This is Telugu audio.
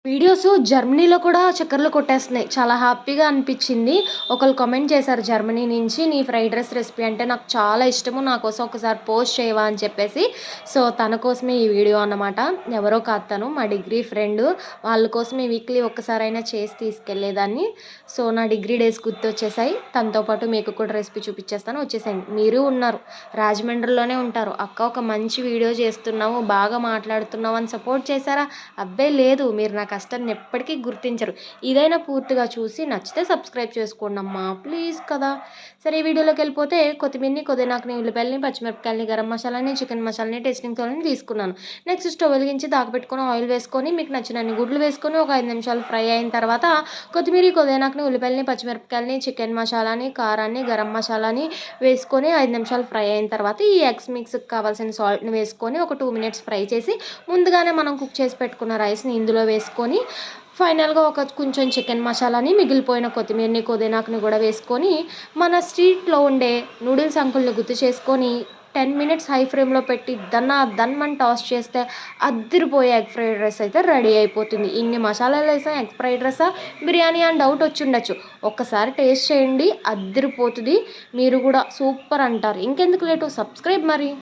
వీడియోస్ జర్మనీలో కూడా చక్కర్లు కొట్టేస్తున్నాయి. చాలా హ్యాపీగా అనిపిచ్చింది. ఒకళ్ళు కామెంట్ చేశారు జర్మనీ నుంచి, "నీ ఫ్రైడ్ రైస్ రెసిపీ అంటే నాకు చాలా ఇష్టము. నా కోసం ఒకసారి పోస్ట్ చేయవా?" అని చెప్పేసి. సో, తన కోసమే ఈ వీడియో అన్నమాట. ఎవరో కాదు తను, మా డిగ్రీ ఫ్రెండు. వాళ్ళ కోసమే వీక్లీ ఒక్కసారైనా చేసి తీసుకెళ్ళేదాన్ని. సో, నా డిగ్రీ డేస్ గుర్తొచ్చేసాయి. తనతో పాటు మీకు కూడా రెసిపీ చూపిచ్చేస్తాను, వచ్చేసేయండి. మీరు ఉన్నారు, రాజమండ్రిలోనే ఉంటారు. "అక్క ఒక మంచి వీడియో చేస్తున్నావు, బాగా మాట్లాడుతున్నావు" అని సపోర్ట్ చేశారా? అబ్బే లేదు. మీరు నా కష్టాన్ని ఎప్పటికీ గుర్తించరు. ఇదైనా పూర్తిగా చూసి నచ్చితే సబ్స్క్రైబ్ చేసుకోండమ్మా ప్లీజ్ కదా! సరే, ఈ వీడియోలోకెళ్ళిపోతే కొత్తిమీరని, పుదీనాకుని, ఉల్లిపాయలని, పచ్చిమిరపకాయలని, గరం మసాలాని, చికెన్ మసాలాని, టేస్టింగ్ సాల్ట్‌ని తీసుకున్నాను. నెక్స్ట్ స్టవ్ వెలిగించి దాకపెట్టుకొని ఆయిల్ వేసుకొని మీకు నచ్చినన్ని గుడ్లు వేసుకొని ఒక 5 నిమిషాలు ఫ్రై అయిన తర్వాత కొత్తిమీర, పుదీనాకుని, ఉల్లిపాయలని, పచ్చిమిరపకాయలని, చికెన్ మసాలాని, కారాన్ని, గరం మసాలాని వేసుకొని 5 నిమిషాలు ఫ్రై అయిన తర్వాత ఈ ఎగ్స్ మిక్స్‌కి కావాల్సిన సాల్ట్‌ని వేసుకొని ఒక 2 మినిట్స్ ఫ్రై చేసి ముందుగానే మనం కుక్ చేసి పెట్టుకున్న రైస్‌ని ఇందులో వేసుకొని ఫైనల్‌గా ఒక కొంచెం చికెన్ మసాలాని, మిగిలిపోయిన కొత్తిమీరని, పుదీనాకుని కూడా వేసుకొని మన స్ట్రీట్‌లో ఉండే నూడిల్స్ అంకుల్‌ని గుర్తు చేసుకొని 10 మినిట్స్ హై ఫ్లేమ్‌లో పెట్టి దన్మని టాస్ చేస్తే అద్దిరిపోయే ఎగ్ ఫ్రైడ్ రైస్ అయితే రెడీ అయిపోతుంది. ఇన్ని మసాలాలు వేసాం, ఎగ్ ఫ్రైడ్ రైసా బిర్యానీ అని డౌట్ వచ్చుండొచ్చు. ఒక్కసారి టేస్ట్ చేయండి, అద్దిరిపోతుంది. మీరు కూడా సూపర్ అంటారు. ఇంకెందుకు లేటు, సబ్స్క్రైబ్ మరి.